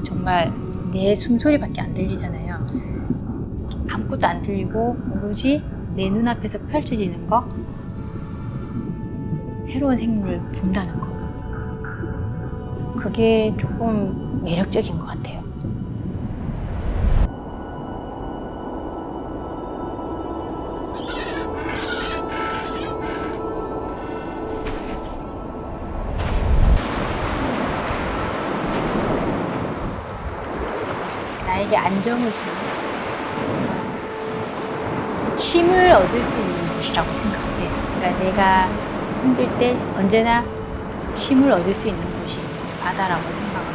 정말 내 숨소리밖에 안 들리잖아요. 아무것도 안 들리고 오로지 내 눈앞에서 펼쳐지는 거, 새로운 생물을 본다는 거. 그게 조금 매력적인 것 같아요. 나에게 안정을 주는, 쉼을 얻을 수 있는 곳이라고 생각해요. 그러니까 내가 힘들 때 언제나 쉼을 얻을 수 있는 곳이 바다라고 생각하고,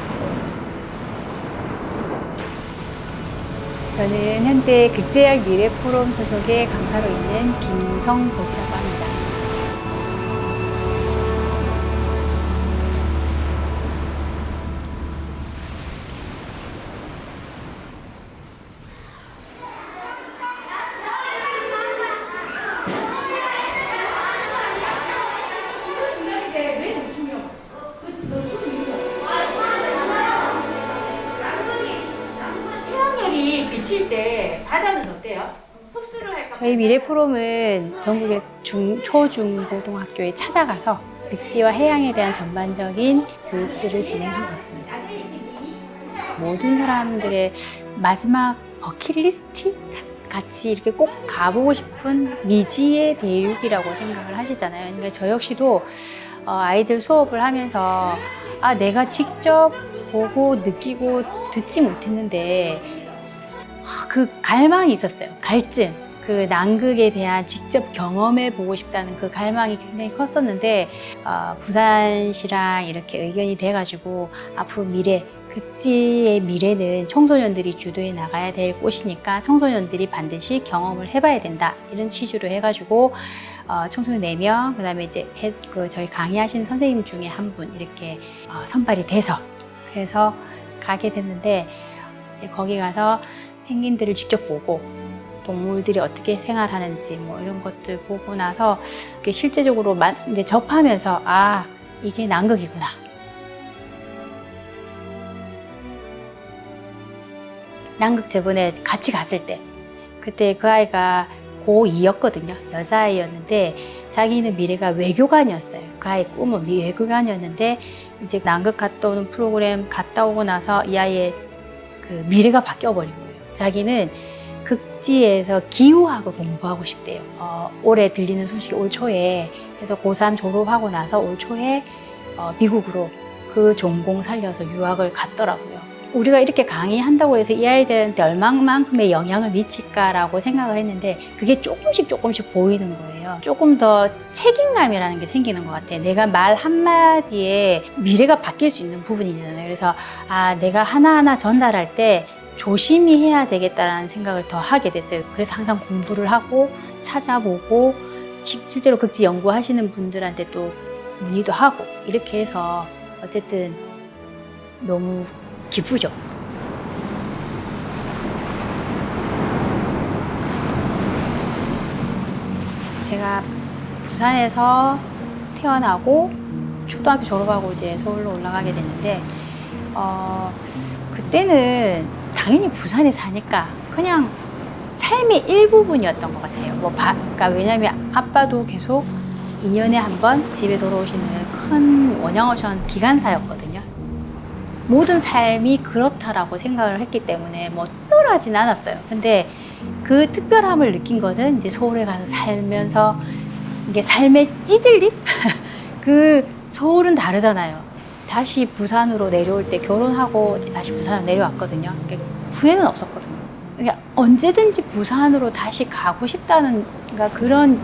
저는 현재 극제약 미래포럼 소속의 강사로 있는 김성복이라고 합니다. 태양열이 비칠 때 바다는 어때요? 흡수를 할까? 저희 미래포럼은 전국의 초, 중, 고등학교에 찾아가서 육지와 해양에 대한 전반적인 교육들을 진행하고 있습니다. 모든 사람들의 마지막 버킷리스트 같이 이렇게 꼭 가보고 싶은 미지의 대륙이라고 생각을 하시잖아요. 그러니까 저 역시도 아이들 수업을 하면서 내가 직접 보고 느끼고 듣지 못했는데 그 갈망이 있었어요. 갈증. 그 남극에 대한 직접 경험해 보고 싶다는 그 갈망이 굉장히 컸었는데 부산시랑 이렇게 의견이 돼가지고 앞으로 미래, 극지의 미래는 청소년들이 주도해 나가야 될 곳이니까 청소년들이 반드시 경험을 해봐야 된다, 이런 취지로 해가지고 청소년 4명, 그 다음에 이제 저희 강의하시는 선생님 중에 한 분 이렇게 선발이 돼서 그래서 가게 됐는데, 거기 가서 펭귄들을 직접 보고 동물들이 어떻게 생활하는지 뭐 이런 것들 보고 나서 실제적으로 이제 접하면서 이게 남극이구나. 남극 저번에 같이 갔을 때 그때 그 아이가 고2였거든요. 여자아이였는데 자기는 미래가 외교관이었어요. 그 아이 꿈은 외교관이었는데 이제 남극 갔다 오는 프로그램 갔다 오고 나서 이 아이의 그 미래가 바뀌어버린 거예요. 자기는 극지에서 기후학을 공부하고 싶대요. 올해 들리는 소식이 올 초에, 그래서 고3 졸업하고 나서 올 초에 미국으로 그 전공 살려서 유학을 갔더라고요. 우리가 이렇게 강의한다고 해서 이 아이들한테 얼마만큼의 영향을 미칠까라고 생각을 했는데 그게 조금씩 보이는 거예요. 조금 더 책임감이라는 게 생기는 것 같아요. 내가 말 한마디에 미래가 바뀔 수 있는 부분이잖아요. 그래서 내가 하나하나 전달할 때 조심히 해야 되겠다라는 생각을 더 하게 됐어요. 그래서 항상 공부를 하고 찾아보고 실제로 극지 연구하시는 분들한테 또 문의도 하고 이렇게 해서 어쨌든 너무 기쁘죠. 제가 부산에서 태어나고 초등학교 졸업하고 이제 서울로 올라가게 됐는데 그때는 당연히 부산에 사니까 그냥 삶의 일부분이었던 것 같아요. 그러니까 왜냐하면 아빠도 계속 2년에 한 번 집에 돌아오시는 큰 원양어선 기관사였거든요. 모든 삶이 그렇다라고 생각을 했기 때문에 특별하진 않았어요. 근데 그 특별함을 느낀 거는 이제 서울에 가서 살면서 이게 삶의 찌들림? 그 서울은 다르잖아요. 다시 부산으로 내려올 때 결혼하고 다시 부산으로 내려왔거든요. 후회는 없었거든요. 그러니까 언제든지 부산으로 다시 가고 싶다는 그런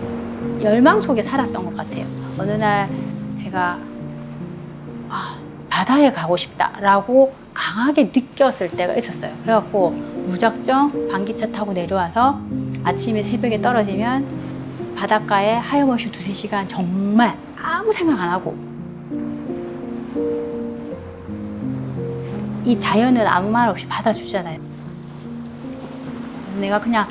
열망 속에 살았던 것 같아요. 어느 날 제가 바다에 가고 싶다라고 강하게 느꼈을 때가 있었어요. 그래갖고 무작정 방기차 타고 내려와서 아침에 새벽에 떨어지면 바닷가에 하염없이 2~3시간 정말 아무 생각 안 하고, 이 자연은 아무 말 없이 받아주잖아요. 내가 그냥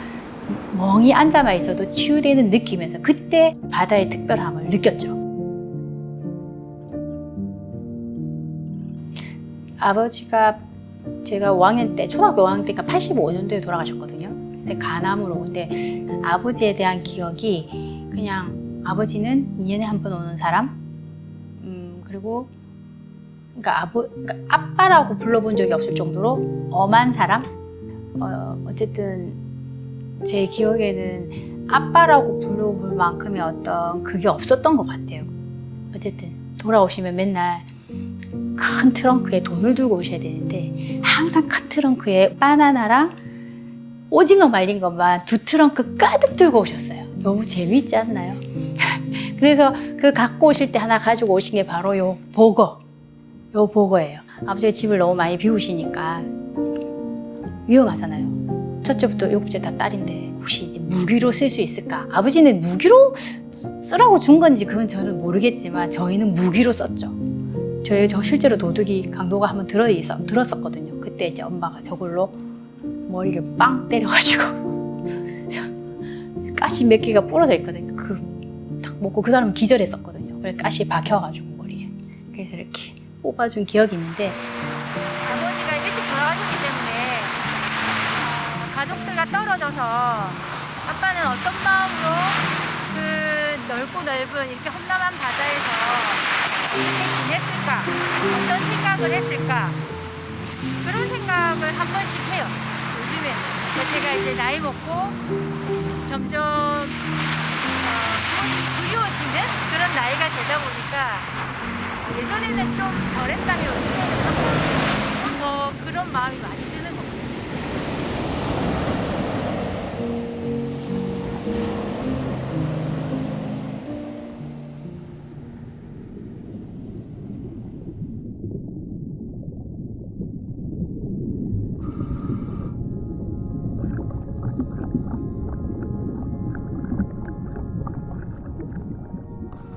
멍이 앉아만 있어도 치유되는 느낌에서 그때 바다의 특별함을 느꼈죠. 아버지가 제가 5학년 때, 초등학교 5학년 때니까 85년도에 돌아가셨거든요. 그래서 간암으로. 근데 아버지에 대한 기억이 그냥 아버지는 2년에 한 번 오는 사람, 그리고 그러니까 아빠라고 불러본 적이 없을 정도로 엄한 사람. 어쨌든 제 기억에는 아빠라고 불러볼 만큼의 어떤 그게 없었던 것 같아요. 어쨌든 돌아오시면 맨날 큰 트렁크에 돈을 들고 오셔야 되는데 항상 큰 트렁크에 바나나랑 오징어 말린 것만 2트렁크 가득 들고 오셨어요. 너무 재미있지 않나요? 그래서 그 갖고 오실 때 하나 가지고 오신 게 바로 요 보거예요. 아버지가 집을 너무 많이 비우시니까 위험하잖아요. 첫째부터 7째 다 딸인데 혹시 이제 무기로 쓸 수 있을까? 아버지는 무기로 쓰라고 준 건지 그건 저는 모르겠지만 저희는 무기로 썼죠. 저 실제로 도둑이 강도가 한번 들었었거든요. 그때 이제 엄마가 저걸로 머리를 빵 때려가지고 가시 몇 개가 부러져 있거든요. 딱 먹고 그 사람은 기절했었거든요. 그래서 가시 박혀가지고 머리에. 그래서 이렇게 뽑아준 기억이 있는데 아버지가 일찍 돌아가셨기 때문에 가족들과 떨어져서 아빠는 어떤 마음으로 그 넓고 넓은 이렇게 험난한 바다에서 어떻게 지냈을까? 어떤 생각을 했을까? 그런 생각을 한 번씩 해요. 요즘에는. 제가 이제 나이 먹고 점점 부모님이 그리워지는 그런 나이가 되다 보니까 예전에는 좀 덜했다면 요즘에는 더 그런 마음이 많이 드는 것 같아요.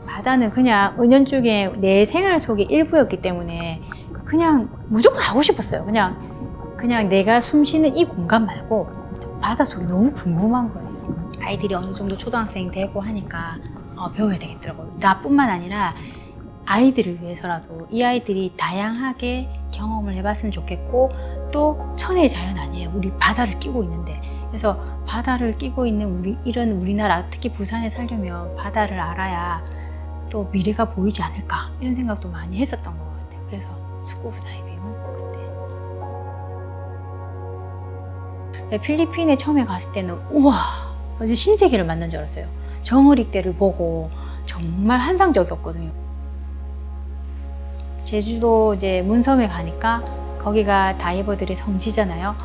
바다는 그냥 은연중에 내 생활 속의 일부였기 때문에 그냥 무조건 가고 싶었어요. 그냥 내가 숨 쉬는 이 공간 말고 바닷속이 너무 궁금한 거예요. 아이들이 어느 정도 초등학생 되고 하니까 배워야 되겠더라고요. 나뿐만 아니라 아이들을 위해서라도 이 아이들이 다양하게 경험을 해봤으면 좋겠고 또 천혜의 자연 아니에요. 우리 바다를 끼고 있는데. 그래서 바다를 끼고 있는 이런 우리나라, 특히 부산에 살려면 바다를 알아야 또 미래가 보이지 않을까 이런 생각도 많이 했었던 것 같아요. 그래서 스쿠버 다이빙은 그때 필리핀에 처음에 갔을 때는 우와 완전 신세계를 만난 줄 알았어요. 정어리떼를 보고 정말 환상적이었거든요. 제주도 이제 문섬에 가니까 거기가 다이버들의 성지잖아요.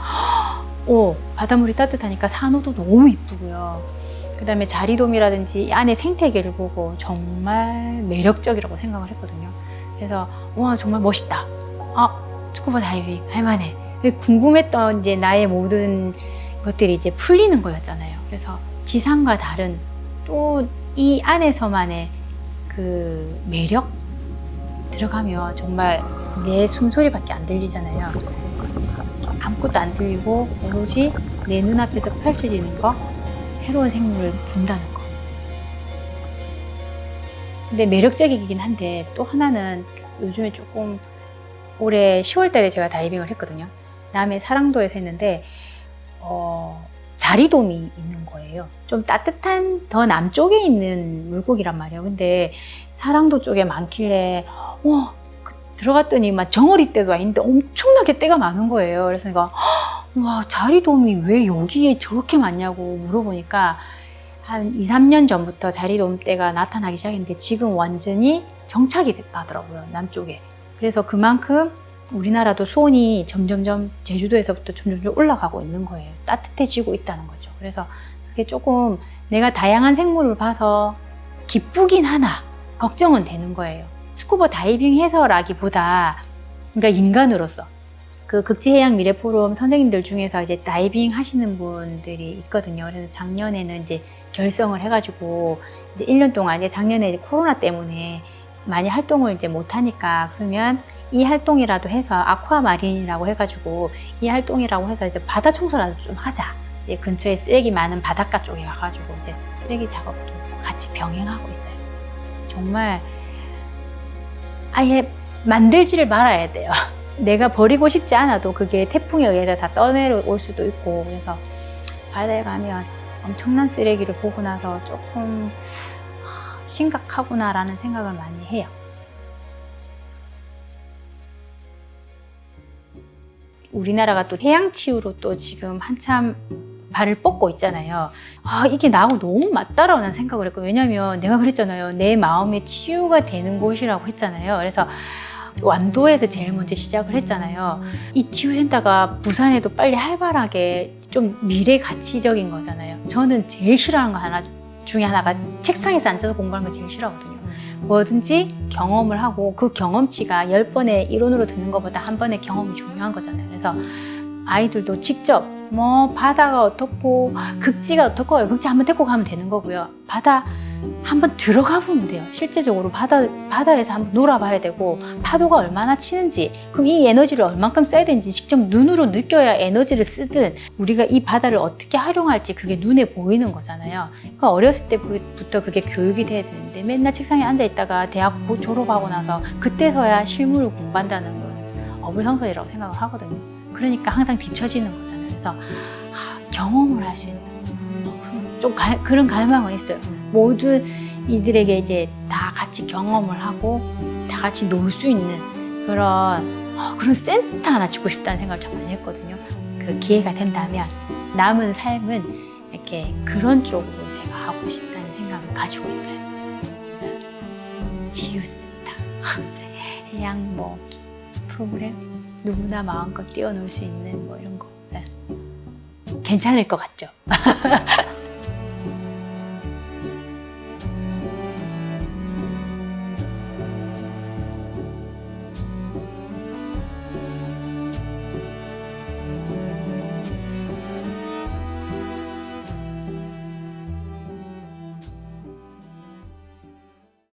바닷물이 따뜻하니까 산호도 너무 이쁘고요. 그 다음에 자리돔이라든지 안에 생태계를 보고 정말 매력적이라고 생각을 했거든요. 그래서 와 정말 멋있다. 스쿠버 다이빙 할만해. 궁금했던 이제 나의 모든 것들이 이제 풀리는 거였잖아요. 그래서 지상과 다른 또 이 안에서만의 그 매력 들어가면 정말 내 숨소리밖에 안 들리잖아요. 아무것도 안 들리고 오로지 내 눈앞에서 펼쳐지는 거, 새로운 생물을 본다는 거. 근데 매력적이긴 한데 또 하나는 요즘에 조금 올해 10월 달에 제가 다이빙을 했거든요. 남해 사랑도에서 했는데 자리돔이 있는 거예요. 좀 따뜻한 더 남쪽에 있는 물고기란 말이에요. 근데 사랑도 쪽에 많길래 들어갔더니 막 정어리떼도 아닌데 엄청나게 떼가 많은 거예요. 그래서 내가 와 자리돔이 왜 여기에 저렇게 많냐고 물어보니까 한 2, 3년 전부터 자리돔떼가 나타나기 시작했는데 지금 완전히 정착이 됐다더라고요. 남쪽에. 그래서 그만큼 우리나라도 수온이 점점점 제주도에서부터 점점점 올라가고 있는 거예요. 따뜻해지고 있다는 거죠. 그래서 그게 조금 내가 다양한 생물을 봐서 기쁘긴 하나 걱정은 되는 거예요. 스쿠버 다이빙 해서라기보다 그러니까 인간으로서 그 극지해양 미래포럼 선생님들 중에서 이제 다이빙 하시는 분들이 있거든요. 그래서 작년에는 이제 결성을 해가지고 이제 1년 동안 이제 작년에 이제 코로나 때문에 많이 활동을 이제 못하니까 그러면 이 활동이라도 해서 아쿠아마린이라고 해가지고 이 활동이라고 해서 이제 바다 청소라도 좀 하자. 이제 근처에 쓰레기 많은 바닷가 쪽에 가가지고 이제 쓰레기 작업도 같이 병행하고 있어요. 정말 아예 만들지를 말아야 돼요. 내가 버리고 싶지 않아도 그게 태풍에 의해서 다 떠내려올 수도 있고, 그래서 바다에 가면 엄청난 쓰레기를 보고 나서 조금 심각하구나라는 생각을 많이 해요. 우리나라가 또 해양치유로 또 지금 한참 발을 뻗고 있잖아요. 이게 나하고 너무 맞다라는 생각을 했고, 왜냐면 내가 그랬잖아요. 내 마음의 치유가 되는 곳이라고 했잖아요. 그래서 완도에서 제일 먼저 시작을 했잖아요. 이 치유센터가 부산에도 빨리 활발하게 좀 미래 가치적인 거잖아요. 저는 제일 싫어하는 거 중에 하나가 책상에서 앉아서 공부하는 거 제일 싫어하거든요. 뭐든지 경험을 하고 그 경험치가 10번의 이론으로 듣는 것보다 한 번의 경험이 중요한 거잖아요. 그래서 아이들도 직접 뭐 바다가 어떻고 극지가 어떻고 극지 한번 데리고 가면 되는 거고요. 바다 한번 들어가 보면 돼요. 실제적으로 바다에서 한번 놀아봐야 되고, 파도가 얼마나 치는지, 그럼 이 에너지를 얼만큼 써야 되는지 직접 눈으로 느껴야 에너지를 쓰든, 우리가 이 바다를 어떻게 활용할지 그게 눈에 보이는 거잖아요. 그러니까 어렸을 때부터 그게 교육이 돼야 되는데, 맨날 책상에 앉아 있다가 대학 졸업하고 나서 그때서야 실무를 공부한다는 건 어불성설이라고 생각을 하거든요. 그러니까 항상 뒤처지는 거잖아요. 그래서 경험을 할 수 있는 좀 그런 갈망은 있어요. 모든 이들에게 이제 다 같이 경험을 하고 다 같이 놀 수 있는 그런 센터 하나 짓고 싶다는 생각을 참 많이 했거든요. 그 기회가 된다면 남은 삶은 이렇게 그런 쪽으로 제가 하고 싶다는 생각을 가지고 있어요. 치유센터, 해양 뭐 프로그램, 누구나 마음껏 뛰어놀 수 있는 뭐 이런 거. 괜찮을 것 같죠?